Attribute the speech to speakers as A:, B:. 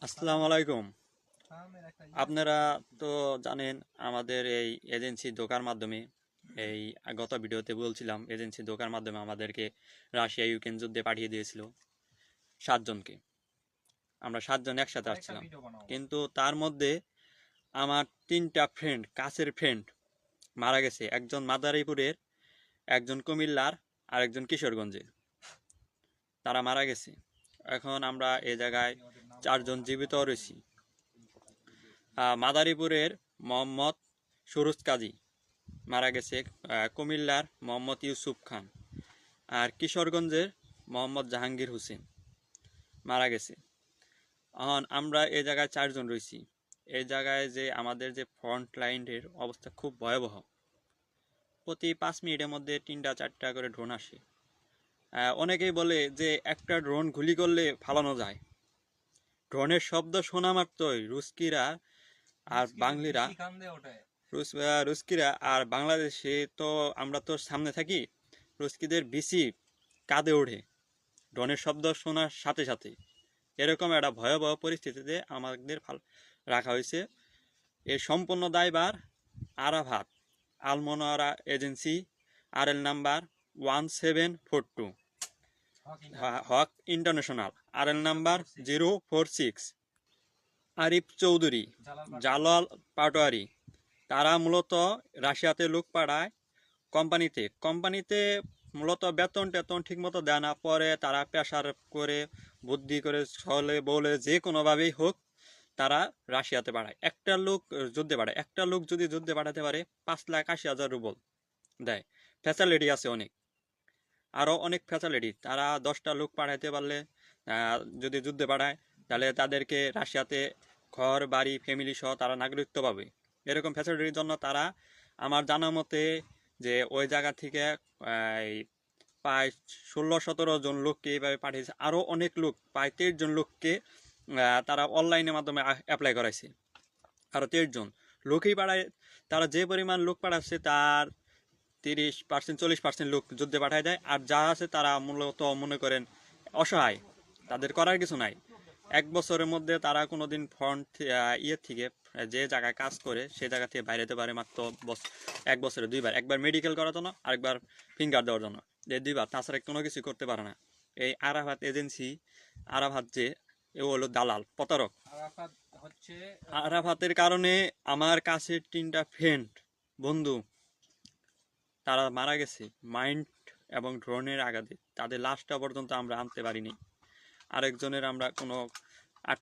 A: আসসালামু আলাইকুম। আপনারা তো জানেন আমাদের এই এজেন্সি ধোকার মাধ্যমে এই গত ভিডিওতে বলছিলাম এজেন্সি ধোকার মাধ্যমে আমাদেরকে রাশিয়া ইউক্রেন যুদ্ধে পাঠিয়ে দিয়েছিল 7 জনকে। আমরা 7 জন একসাথে আসছিলাম, কিন্তু তার মধ্যে আমার 3টা ফ্রেন্ড, কাছের ফ্রেন্ড মারা গেছে। একজন মাদারীপুরের, একজন কুমিল্লার, আর একজন কিশোরগঞ্জের। তারা মারা গেছে। এখন আমরা এই জায়গায় 4 জন জীবিত রয়েছি। মাদারীপুরের মোহাম্মদ সুরুজ কাজী মারা গেছে, কুমিল্লার মোহাম্মদ ইউসুফ খান, আর কিশোরগঞ্জের মোহাম্মদ জাহাঙ্গীর হোসেন মারা গেছে। এখন আমরা এই জায়গায় 4 জন রয়েছি। এই জায়গায় যে আমাদের যে ফ্রন্ট লাইনের অবস্থা খুব ভয়াবহ। প্রতি 5 মিনিটের মধ্যে 3টা 4টা করে ড্রোন আসে। অনেকেই বলে যে একটা ড্রোন গুলি করলে ফালানো যায়। ড্রোনের শব্দ শোনা মাত্রই রুস্কিরা আর বাঙালিরা রুস্কিরা আর বাংলাদেশে তো আমরা তো সামনে থাকি, রুস্কিদের বেশি কাঁদে ওঠে ড্রোনের শব্দ শোনার সাথে সাথে। এরকম একটা ভয়াবহ পরিস্থিতিতে আমাদের রাখা হয়েছে। এর সম্পূর্ণ দায়ভার Arafat Almonowara agency, RL number 1742, Haque international RL number 046, Arif Chowdhury, Jalal Patwari. তারা মূলত রাশিয়াতে লোক পাঠায় কোম্পানিতে মূলত বেতন টেতন ঠিক মতো দেয় না। পরে তারা প্রেশার করে, বুদ্ধি করে, ছলে বলে, যে কোনোভাবেই হোক তারা রাশিয়াতে পাঠায়। একটা লোক যদি যুদ্ধে পাঠাতে পারে 5,80,000 রুবল দেয়। ফ্যাসিলিটি আছে অনেক, আরও অনেক ফ্যাসিলিটি। তারা 10টা লোক পাঠাইতে পারলে, যদি যুদ্ধে পাঠায়, তাহলে তাদেরকে রাশিয়াতে ঘর বাড়ি ফ্যামিলি সহ তারা নাগরিকত্ব পাবে। এরকম ফ্যাসিলিটির জন্য তারা, আমার জানা মতে, যে ওই জায়গা থেকে এই প্রায় 16-17 জন লোককে এইভাবে পাঠিয়েছে। আরও অনেক লোক, প্রায় 23 জন লোককে তারা অনলাইনের মাধ্যমে অ্যাপ্লাই করাইছে। আরও 23 জন লোকই পাঠায়। তারা যে পরিমাণ লোক পাঠাচ্ছে তার 30% 40% লোক যুদ্ধে পাঠায় দেয়। আর যা আছে তারা মূলত মনে করেন অসহায়, তাদের করার কিছু নাই। 1 বছরের মধ্যে তারা কোনোদিন ফ্রন্ট থেকে যে জায়গায় কাজ করে সে জায়গা থেকে বাইরে যেতে পারে মাত্র 1 বছরে 2বার। একবার মেডিকেল করার জন্য, আরেকবার ফিঙ্গার দেওয়ার জন্য, এই 2বার। তাছাড়া কোনো কিছু করতে পারে না। এই আরাফাত এজেন্সি, আরাফাত যে এ হলো দালাল, প্রতারক। আরাফাতের কারণে আমার কাছে 3টা ফ্রেন্ড, বন্ধু, তারা মারা গেছে মাইন্ড এবং ড্রোনের আঘাতে। তাদের লাশটা পর্যন্ত আমরা আনতে পারিনি। আরেকজনের আমরা কোনো